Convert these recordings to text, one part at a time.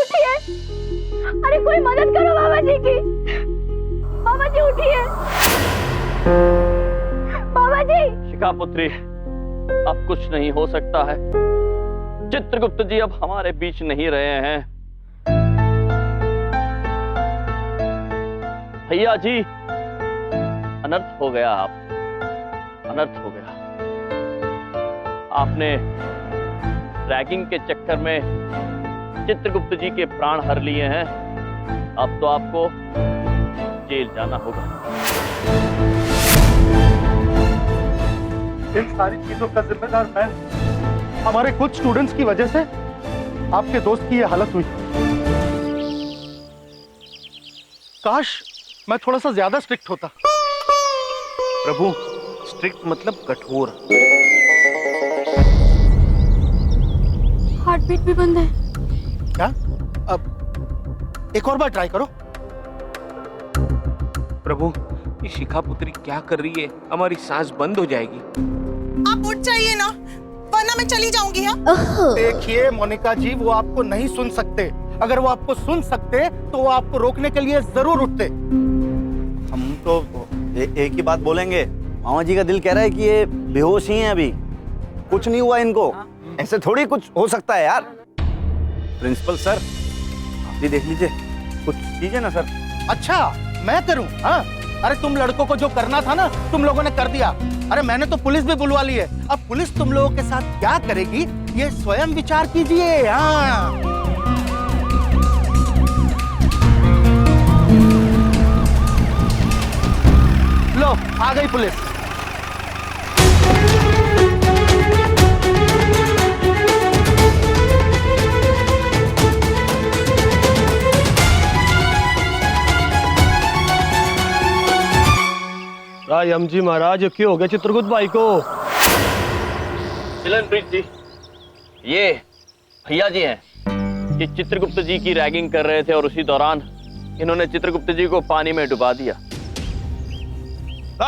उठिए। अरे कोई मदद करो मामा जी की। मामा जी उठिए। मामा जी। शिखा पुत्री, अब कुछ नहीं हो सकता है। चित्रगुप्त जी अब हमारे बीच नहीं रहे हैं। भैया जी, अनर्थ हो गया, आप अनर्थ हो गया। आपने रैगिंग के चक्कर में चित्रगुप्त जी के प्राण हर लिए हैं। अब तो आपको जेल जाना होगा। इन सारी चीजों का जिम्मेदार मैं। हमारे कुछ स्टूडेंट्स की वजह से आपके दोस्त की यह हालत हुई। काश मैं थोड़ा सा ज्यादा स्ट्रिक्ट होता। प्रभु, स्ट्रिक्ट मतलब कठोर। हार्ट बीट भी बंद है। क्या? अब एक और बार ट्राई करो। प्रभु, ये शिखा पुत्री क्या कर रही है? हमारी सांस बंद हो जाएगी। आप उठ जाइए ना, वरना मैं चली जाऊंगी। हाँ, देखिए मोनिका जी, वो आपको नहीं सुन सकते। अगर वो आपको सुन सकते तो वो आपको रोकने के लिए जरूर उठते। हम तो एक ही बात बोलेंगे। मामा जी का दिल कह रहा है कि ये बेहोश ही हैं, अभी कुछ नहीं हुआ इनको। ऐसे थोड़ी कुछ हो सकता है यार। प्रिंसिपल सर, आप भी देख लीजिए, कुछ कीजिए ना सर। अच्छा मैं करूं? हाँ, अरे तुम लड़कों को जो करना था ना, तुम लोगों ने कर दिया। अरे मैंने तो पुलिस भी बुलवा ली है। अब पुलिस तुम लोगों के साथ क्या करेगी, ये स्वयं विचार कीजिए। हाँ, लो आ गई पुलिस। रायम जी महाराज, क्यों हो गया चित्रगुप्त भाई को? चिलनप्रीत जी, ये भैया जी हैं। ये चित्रगुप्त जी की रैगिंग कर रहे थे और उसी दौरान इन्होंने चित्रगुप्त जी को पानी में डुबा दिया।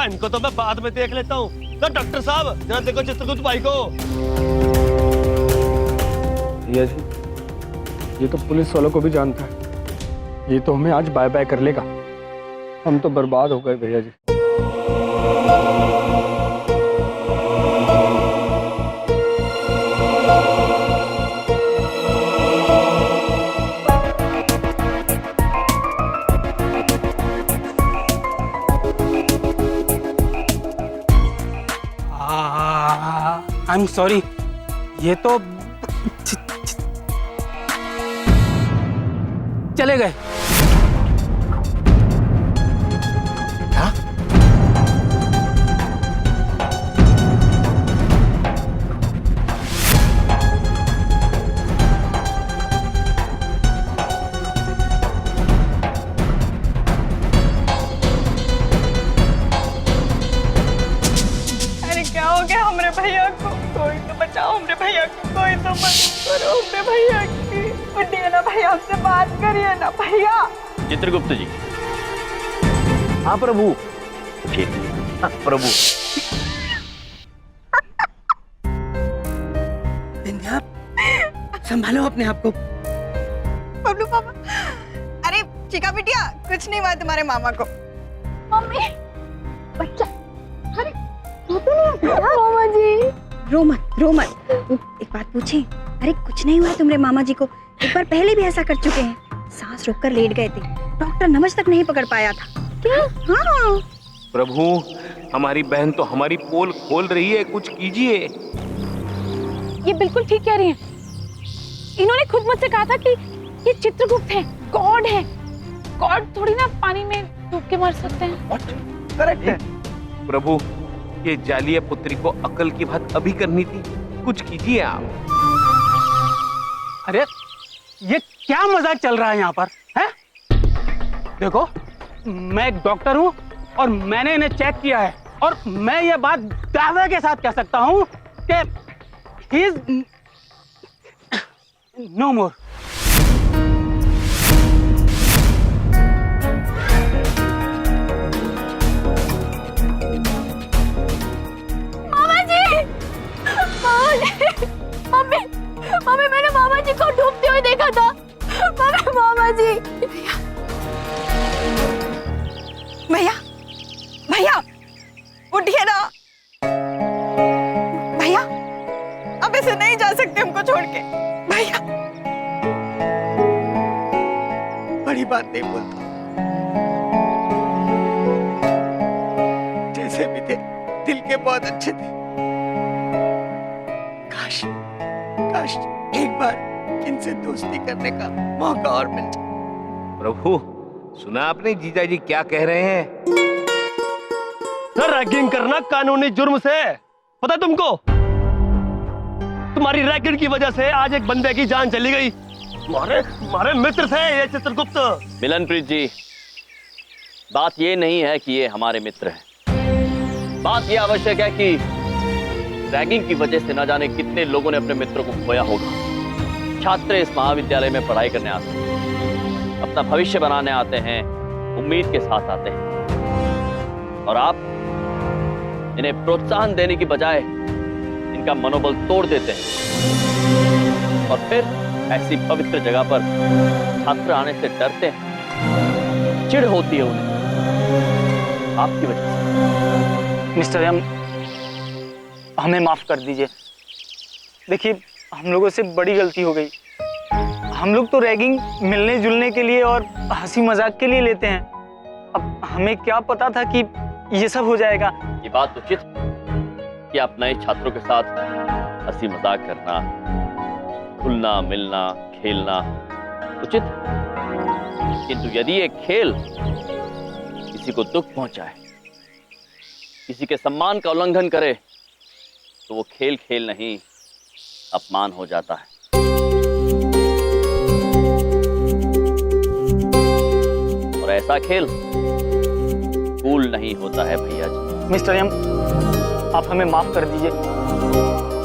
इनको तो मैं बाद में देख लेता हूँ। तो डॉक्टर साहब, जरा देखो चित्रगुप्त भाई को। भैया जी, ये तो पुलिस वालों को भी जानता है। ये तो हमें आज बाय बाय कर लेगा। हम तो बर्बाद हो गए भैया जी। आई एम सॉरी, ये तो चले गए। हमरे भैया को कोई तो बचाओ, हमरे भैया को कोई तो मदद करो, हमरे भैया की। उठिए ना भैया, हमसे बात करिए ना भैया। चित्रगुप्त जी। हाँ प्रभु। ठीक। हाँ, प्रभु। संभालो अपने आप को। बबलू पापा, अरे चिका बिटिया, कुछ नहीं हुआ तुम्हारे मामा को। मम्मी, बच्चा, अरे मामा जी। रो मत। एक बात पूछे? अरे कुछ नहीं हुआ तुम्हारे मामा जी को। एक बार पहले भी ऐसा कर चुके हैं। सांस रोककर लेट गए थे, डॉक्टर नब्ज तक नहीं पकड़ पाया था। क्या? हाँ। प्रभु, हमारी बहन तो हमारी पोल खोल रही है, कुछ कीजिए। ये बिल्कुल ठीक कह रही हैं। इन्होंने खुद मुझसे कहा था कि ये चित्रगुप्त है, गॉड है। गॉड थोड़ी ना पानी में डूब के मर सकते हैं। करेक्ट है प्रभु, ये जालिया पुत्री को अकल की बात अभी करनी थी, कुछ कीजिए आप। अरे ये क्या मजाक चल रहा है यहाँ पर, है? देखो, मैं एक डॉक्टर हूँ और मैंने इन्हें चेक किया है, और मैं ये बात दावे के साथ कह सकता हूँ कि he is no more. Mummy, मैंने मामा जी को डूबते हुए देखा था। जी। भैया भैया उठिए ना भैया, अब ऐसे नहीं जा सकते हमको छोड़ के भैया। बड़ी बात नहीं बोलता, जैसे भी थे दिल के बहुत अच्छे थे। काश काश एक बार इनसे दोस्ती करने का मौका और मिल जाए। प्रभु, सुना आपने जीजा जी क्या कह रहे हैं? सर, रैगिंग करना कानूनी जुर्म से, पता तुमको? तुम्हारी रैगिंग की वजह से आज एक बंदे की जान चली गई। मारे मित्र थे ये चित्रगुप्त। मिलनप्रीत जी, बात ये नहीं है कि ये हमारे मित्र हैं। बात ये आवश्यक है कि रैगिंग की वजह से न जाने कितने लोगों ने अपने मित्रों को खोया होगा। छात्र इस महाविद्यालय में पढ़ाई करने आते हैं, अपना भविष्य बनाने आते हैं, उम्मीद के साथ आते हैं, और आप इन्हें प्रोत्साहन देने की बजाय इनका मनोबल तोड़ देते हैं, और फिर ऐसी पवित्र जगह पर छात्र आने से डरते हैं, चिढ़ होती है उन्हें आपकी वजह से। मिस्टर एम, हमें माफ कर दीजिए। देखिए, हम लोगों से बड़ी गलती हो गई। हम लोग तो रैगिंग मिलने जुलने के लिए और हंसी मजाक के लिए लेते हैं। अब हमें क्या पता था कि ये सब हो जाएगा। ये बात उचित कि आप नए छात्रों के साथ हंसी मजाक करना, खुलना मिलना, खेलना उचित, किंतु यदि एक खेल किसी को दुख पहुंचाए, किसी के सम्मान का उल्लंघन करे, तो वो खेल खेल नहीं, अपमान हो जाता है। और ऐसा खेल कूल नहीं होता है भैया जी। मिस्टर एम, आप हमें माफ कर दीजिए।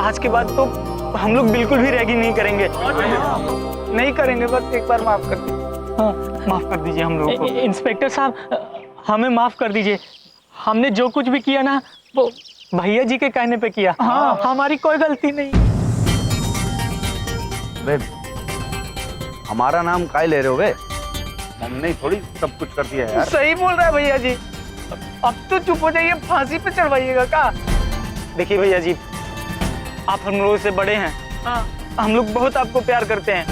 आज के बाद तो हम लोग बिल्कुल भी रैगिंग नहीं करेंगे। नहीं करेंगे, बस एक बार माफ कर दीजिए। हाँ, माफ कर दीजिए हम लोगों को। इंस्पेक्टर साहब, हमें माफ कर दीजिए। हमने जो कुछ भी किया ना, वो भैया जी के कहने पे किया। हाँ, हमारी कोई गलती नहीं। बे, हमारा नाम काय ले रहे हो बे? हमने थोड़ी सब कुछ कर दिया है यार। सही बोल रहा है भैया जी। अब तो चुप हो जाइए, फांसी पे चढ़वाइएगा का? देखिए भैया जी, आप हम लोगों से बड़े हैं। हम लोग बहुत आपको प्यार करते हैं,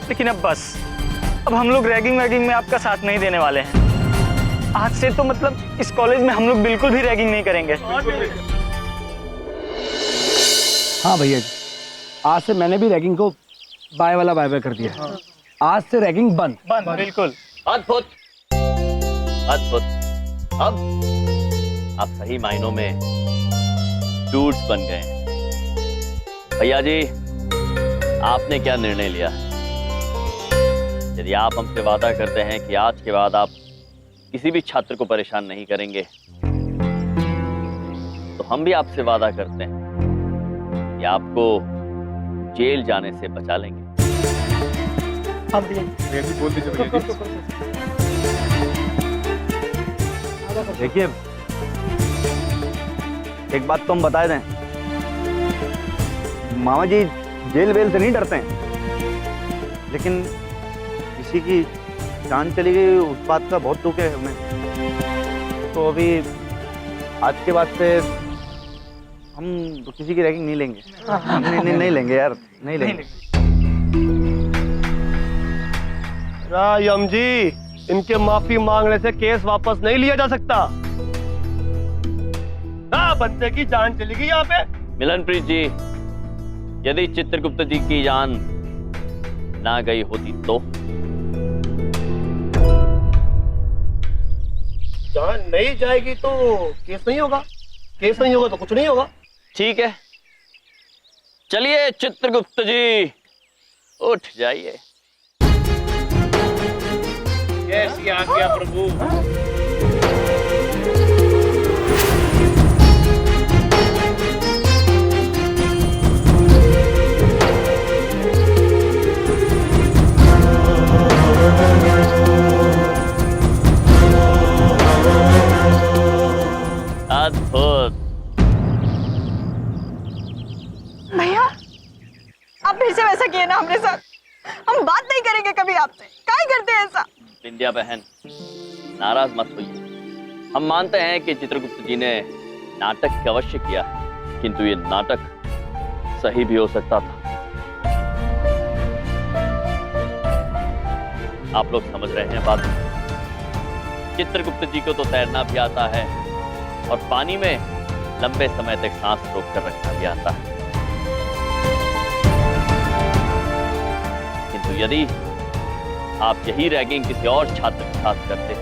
लेकिन अब बस, अब हम लोग रैगिंग वैगिंग में आपका साथ नहीं देने वाले हैं। आज से तो मतलब इस कॉलेज में हम लोग बिल्कुल भी रैगिंग नहीं करेंगे। हाँ भैया जी, आज से मैंने भी रैगिंग को बाय वाला बाय बाय कर दिया। आज से रैगिंग बंद। बिल्कुल। अद्भुत अद्भुत। अब आप सही मायनों में डूड्स बन गए। भैया जी, आपने क्या निर्णय लिया? यदि आप हमसे वादा करते हैं कि आज के बाद आप किसी भी छात्र को परेशान नहीं करेंगे, तो हम भी आपसे वादा करते हैं कि आपको जेल जाने से बचा लेंगे। देखिए, एक बात तो हम बता दें, मामा जी जेल वेल से नहीं डरते हैं, लेकिन किसी की जान चली गई उस बात का बहुत दुख है हमें। तो अभी आज के बाद से हम किसी की रैगिंग नहीं लेंगे। नहीं लेंगे यार, नहीं लेंगे। रायम जी, इनके माफी मांगने से केस वापस नहीं लिया जा सकता। बंदे की जान चली गई यहाँ पे। मिलनप्रीत जी, यदि चित्रगुप्त जी की जान ना गई होती तो? जान नहीं जाएगी तो केस नहीं होगा, केस नहीं होगा तो कुछ नहीं होगा। ठीक है, चलिए चित्रगुप्त जी, उठ जाइए। कैसी आज्ञा प्रभु। अद्भुत। भैया, आप फिर से वैसा किए ना हमरे साथ। हम बात नहीं करेंगे कभी आपसे। काहे करते ऐसा। विंध्या बहन, नाराज मत होइए। हम मानते हैं कि चित्रगुप्त जी ने नाटक अवश्य किया है, किंतु ये नाटक सही भी हो सकता था। आप लोग समझ रहे हैं बात? चित्रगुप्त जी को तो तैरना भी आता है और पानी में लंबे समय तक सांस रोक कर रखना भी आता है, किंतु यदि आप यही रैगिंग किसी और छात्र के साथ करते,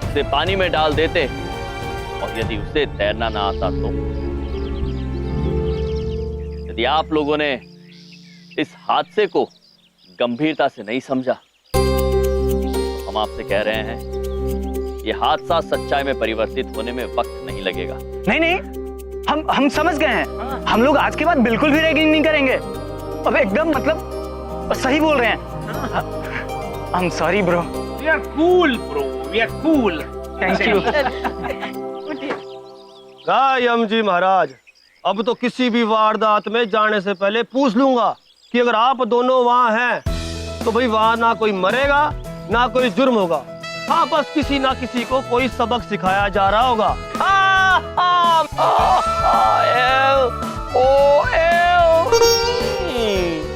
उसे पानी में डाल देते और यदि उसे तैरना ना आता तो? यदि आप लोगों ने इस हादसे को गंभीरता से नहीं समझा तो हम आपसे कह रहे हैं, ये हादसा सच्चाई में परिवर्तित होने में वक्त नहीं लगेगा। नहीं नहीं, हम समझ गए हैं। हम लोग आज के बाद बिल्कुल भी रैगिंग नहीं करेंगे। अब एकदम मतलब सही बोल रहे हैं। I'm sorry bro. We are cool bro, we are cool. Thank you. यम जी महाराज, अब तो किसी भी वारदात में जाने से पहले पूछ लूंगा कि अगर आप दोनों वहाँ हैं तो भाई वहाँ ना कोई मरेगा ना कोई जुर्म होगा। हाँ, बस किसी ना किसी को कोई सबक सिखाया जा रहा होगा।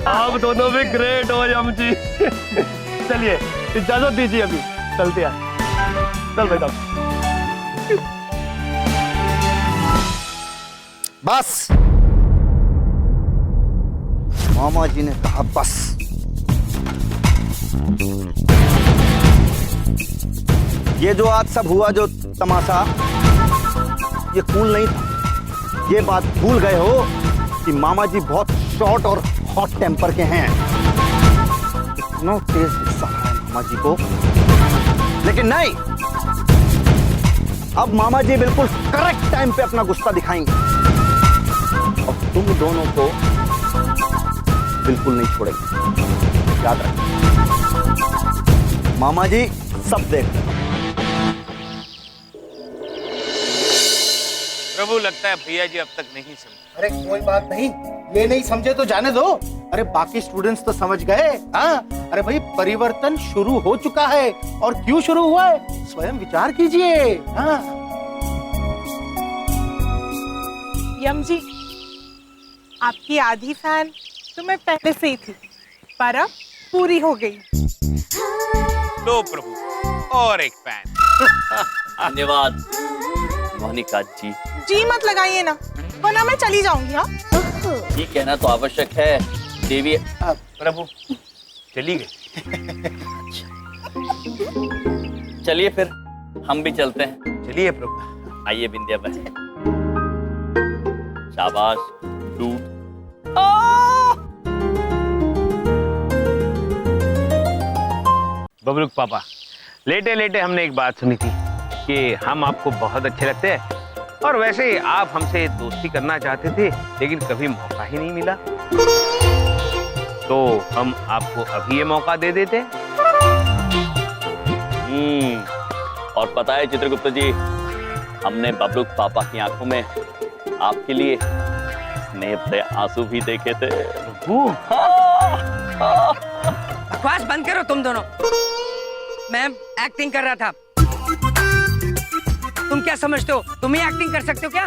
आप दोनों भी ग्रेट हो यम जी। चलिए इजाजत दीजिए, अभी चलते हैं। चल बेटा। बस, मामा जी ने कहा बस। ये जो आज सब हुआ, जो तमाशा, ये कूल नहीं था। ये बात भूल गए हो कि मामा जी बहुत शॉर्ट और हॉट टेम्पर के हैं। इतना तेज गुस्सा है मामा जी को, लेकिन नहीं, अब मामा जी बिल्कुल करेक्ट टाइम पे अपना गुस्सा दिखाएंगे और तुम दोनों को बिल्कुल नहीं छोड़ेंगे। याद रखना, मामा जी सब देख रहे हैं। प्रभु, लगता है भैया जी अब तक नहीं समझे। अरे कोई बात नहीं, ये नहीं समझे तो जाने दो। अरे बाकी स्टूडेंट्स तो समझ गए। हाँ, अरे भाई परिवर्तन शुरू हो चुका है, और क्यों शुरू हुआ है स्वयं विचार कीजिए। हाँ। यम जी, आपकी आधी फैन तो मैं पहले से ही थी, पर अब पूरी हो गई। लो प्रभु, और एक फैन। धन्यवाद मोनिका जी। जी मत लगाइए ना, वरना मैं चली जाऊंगी। हाँ, ये कहना तो आवश्यक है देवी। प्रभु चली गई। चलिए फिर हम भी चलते हैं। चलिए प्रभु। आइए विंध्या बहन। शाबाश डूड। बबलूक पापा, लेटे लेटे हमने एक बात सुनी थी कि हम आपको बहुत अच्छे लगते हैं, और वैसे आप हमसे दोस्ती करना चाहते थे, लेकिन कभी मौका ही नहीं मिला, तो हम आपको अभी ये मौका दे देते। और पता है चित्रगुप्त जी, हमने बबलूक पापा की आंखों में आपके लिए स्नेह भरे आंसू भी देखे थे। बकवास बंद करो तुम दोनों। मैं एक्टिंग कर रहा था। तुम क्या समझते हो, तुम ही एक्टिंग कर सकते हो क्या?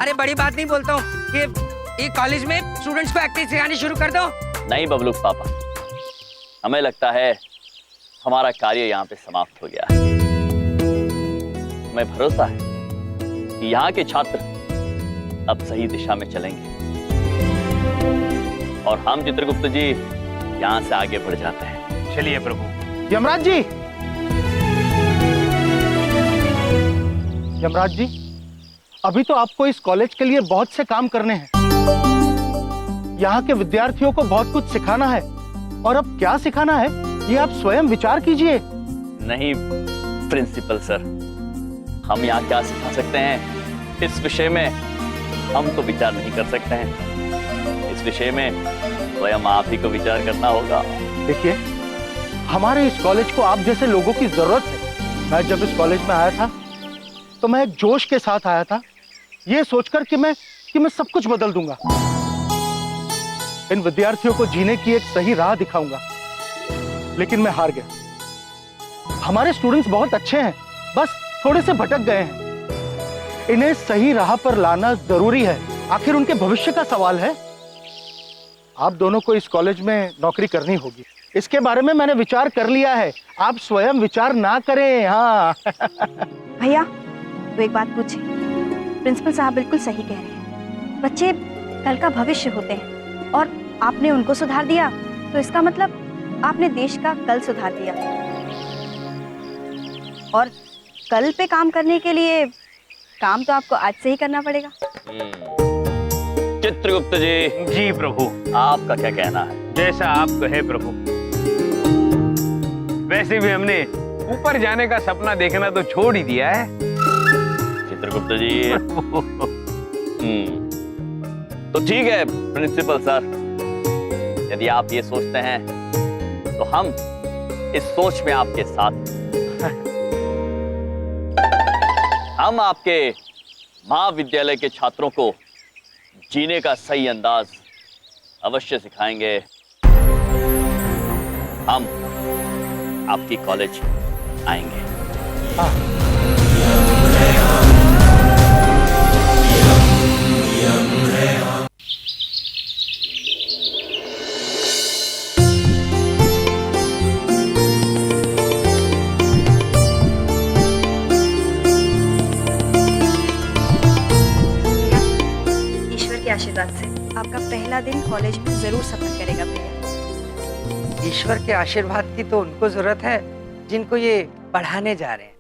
अरे बड़ी बात नहीं बोलता हूँ कि ये कॉलेज में स्टूडेंट्स को एक्टिंग सिखानी शुरू कर दो। नहीं बबलूक पापा, हमें लगता है हमारा कार्य यहाँ पे समाप्त हो गया है। हमें भरोसा है कि यहाँ के छात्र अब सही दिशा में चलेंगे और हम चित्रगुप्त जी यहाँ से आगे बढ़ जाते हैं। चलिए प्रभु। यमराज जी, यमराज जी, अभी तो आपको इस कॉलेज के लिए बहुत से काम करने हैं। यहाँ के विद्यार्थियों को बहुत कुछ सिखाना है, और अब क्या सिखाना है ये आप स्वयं विचार कीजिए। नहीं प्रिंसिपल सर, हम यहाँ क्या सिखा सकते हैं इस विषय में हम तो विचार नहीं कर सकते हैं। इस विषय में स्वयं आप ही को विचार करना होगा। देखिए, हमारे इस कॉलेज को आप जैसे लोगों की जरूरत है। मैं जब इस कॉलेज में आया था तो मैं एक जोश के साथ आया था, ये सोचकर कि मैं सब कुछ बदल दूंगा, इन विद्यार्थियों को जीने की एक सही राह दिखाऊंगा। लेकिन मैं हार गया। हमारे स्टूडेंट्स बहुत अच्छे हैं, बस थोड़े से भटक गए हैं। इन्हें सही राह पर लाना जरूरी है, आखिर उनके भविष्य का सवाल है। आप दोनों को इस कॉलेज में नौकरी करनी होगी, इसके बारे में मैंने विचार कर लिया है, आप स्वयं विचार ना करें। हाँ भैया तो एक बात पूछे, प्रिंसिपल साहब बिल्कुल सही कह रहे हैं, बच्चे कल का भविष्य होते हैं और आपने उनको सुधार दिया तो इसका मतलब आपने देश का कल सुधार दिया। और कल पे काम करने के लिए काम तो आपको आज से ही करना पड़ेगा। चित्रगुप्त जी। जी प्रभु। आपका क्या कहना है? जैसा आप कहे प्रभु। वैसे भी हमने ऊपर जाने का सपना देखना तो छोड़ ही दिया है। चित्रगुप्त जी। तो ठीक है प्रिंसिपल सर, यदि आप ये सोचते हैं तो हम इस सोच में आपके साथ हम आपके महाविद्यालय के छात्रों को जीने का सही अंदाज अवश्य सिखाएंगे। हम आपकी कॉलेज आएंगे। ईश्वर के आशीर्वाद से आपका पहला दिन कॉलेज में जरूर सफर करेगा भैया। ईश्वर के आशीर्वाद की तो उनको जरूरत है जिनको ये पढ़ाने जा रहे हैं।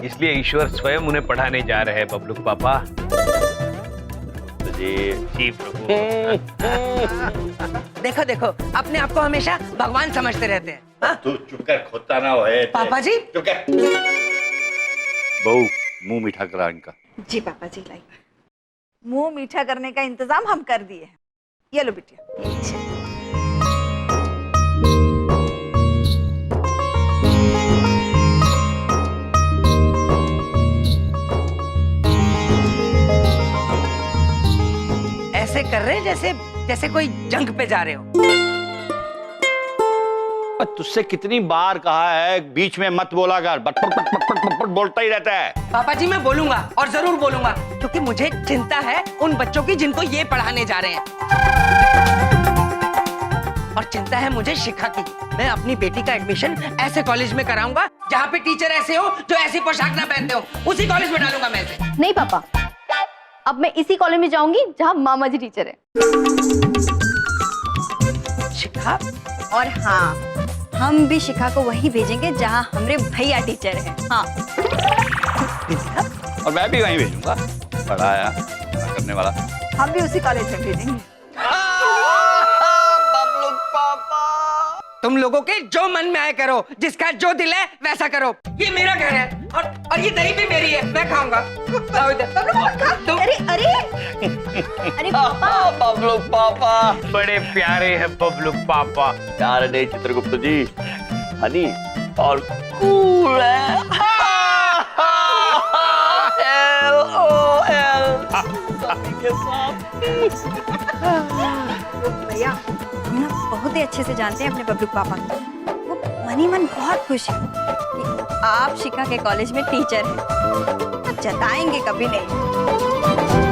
इसलिए ईश्वर स्वयं उन्हें पढ़ाने जा रहे हैं बबलू पापा। जी प्रभु। देखो देखो, अपने आप को हमेशा भगवान समझते रहते हैं। हाँ? तू चुप कर, खोता ना होए। पापा जी। चुप कर। बहू मुंह मीठा करा इनका। जी पापा जी लाई। मुंह मीठा करने का इंतजाम हम कर दिए हैं। ये लो बिटिया। ऐसे कर रहे हैं जैसे जैसे कोई जंग पे जा रहे हो। तुझसे कितनी बार कहा है बीच में मत बोला कर, बट बोलता ही रहता है। पापा जी मैं बोलूंगा और जरूर बोलूंगा, क्योंकि मुझे चिंता है उन बच्चों की जिनको ये पढ़ाने जा रहे हैं, और चिंता है मुझे शिखा की। मैं अपनी बेटी का एडमिशन ऐसे कॉलेज में कराऊंगा जहाँ पे टीचर ऐसे हो जो ऐसी पोशाक ना पहनते हो, उसी कॉलेज में डालूंगा मैं इसे। नहीं पापा, अब मैं इसी कॉलेज में जाऊंगी जहाँ मामा जी टीचर है। शिखा। और हाँ, हम भी शिखा को वहीं भेजेंगे जहाँ हमारे भैया टीचर हैं। हाँ। और मैं भी वहीं भेजूंगा, पढ़ाया करने वाला। हम भी उसी कॉलेज में भेजेंगे। तुम लोगों के जो मन में आए करो, जिसका जो दिल है वैसा करो। ये मेरा घर है और ये दही भी मेरी है, मैं खाऊंगा। अरे अरे अरे पापा। बबलू पापा बड़े प्यारे हैं बबलू पापा। प्यारे नहीं चित्रगुप्त जी, हनी और कूल है। भैया हम ना बहुत ही अच्छे से जानते हैं अपने बबलू पापा को। वो मन ही मन बहुत खुश है कि आप शिखा के कॉलेज में टीचर हैं। जताएंगे कभी नहीं।